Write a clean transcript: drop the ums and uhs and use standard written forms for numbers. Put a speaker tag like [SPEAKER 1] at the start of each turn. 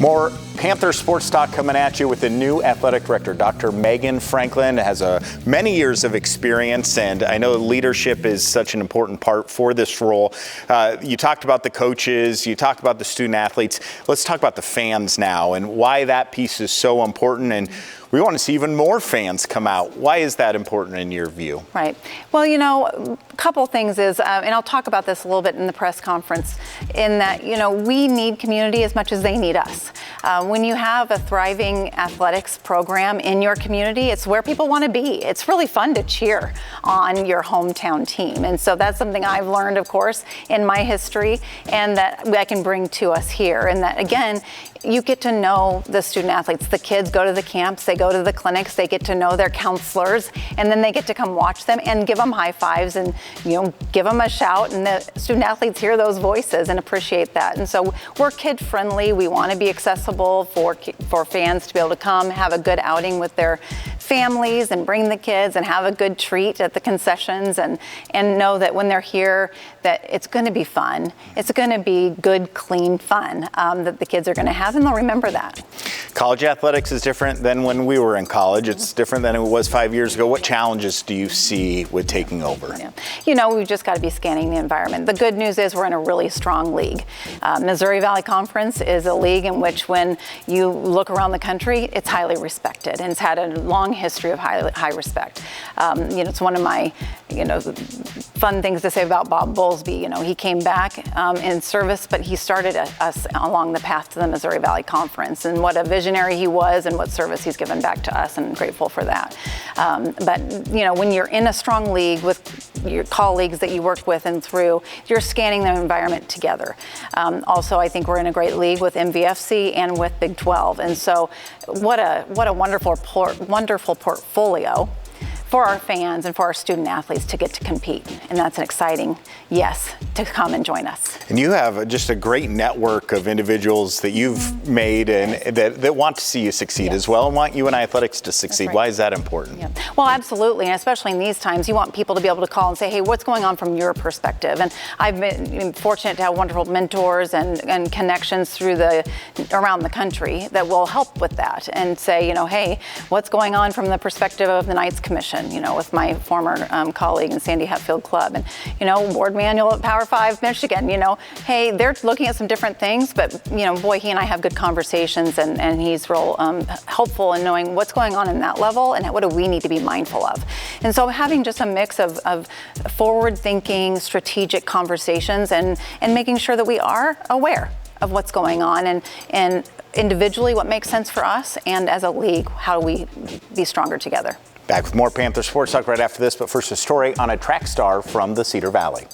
[SPEAKER 1] More Panther Sports Talk coming at you with the new athletic director. Dr. Megan Franklin has many years of experience, and I know leadership is such an important part for this role. You talked about the coaches, you talked about the student athletes. Let's talk about the fans now and why that piece is so important. And we want to see even more fans come out. Why is that important in your view?
[SPEAKER 2] Right. Well, you know, a couple things is, and I'll talk about this a little bit in the press conference, in that, you know, we need community as much as they need us. When you have a thriving athletics program in your community, it's where people want to be. It's really fun to cheer on your hometown team. And so that's something I've learned, of course, in my history, and that I can bring to us here. And that, again, you get to know the student athletes. The kids go to the camps, they go to the clinics, they get to know their counselors, and then they get to come watch them and give them high fives and, you know, give them a shout, and the student athletes hear those voices and appreciate that. And so we're kid friendly. We want to be accessible for fans to be able to come, have a good outing with their families and bring the kids and have a good treat at the concessions, and know that when they're here that it's going to be fun. It's going to be good, clean fun that the kids are going to have, and they'll remember that.
[SPEAKER 1] College athletics is different than when we were in college. It's different than it was 5 years ago. What challenges do you see with taking over?
[SPEAKER 2] Yeah. You know, we've just got to be scanning the environment. The good news is we're in a really strong league. Missouri Valley Conference is a league in which, when you look around the country, it's highly respected, and it's had a long history of high respect. You know, it's one of my, you know, fun things to say about Bob Bowlesby. You know, he came back in service, but he started us along the path to the Missouri Valley Conference, and what a visionary he was and what service he's given back to us, and I'm grateful for that. But, you know, when you're in a strong league with your colleagues that you work with and through, you're scanning the environment together. Also, I think we're in a great league with MVFC and with Big 12, and so what a wonderful portfolio for our fans and for our student athletes to get to compete. And that's an exciting yes to come and join us.
[SPEAKER 1] And you have just a great network of individuals that you've made and that want to see you succeed as well, and want UNI Athletics to succeed. Right. Why is that important?
[SPEAKER 2] Yeah. Well, absolutely, and especially in these times, you want people to be able to call and say, hey, what's going on from your perspective? And I've been fortunate to have wonderful mentors and connections around the country that will help with that and say, you know, hey, what's going on from the perspective of the Knights Commission? You know, with my former colleague in Sandy Hatfield Club, and, you know, Ward Manuel at Power 5 Michigan, you know, hey, they're looking at some different things, but, you know, boy, he and I have good conversations, and he's real helpful in knowing what's going on in that level and what do we need to be mindful of. And so having just a mix of forward-thinking, strategic conversations and making sure that we are aware of what's going on, and individually what makes sense for us, and as a league, how do we be stronger together.
[SPEAKER 1] Back with more Panther Sports Talk right after this, but first a story on a track star from the Cedar Valley.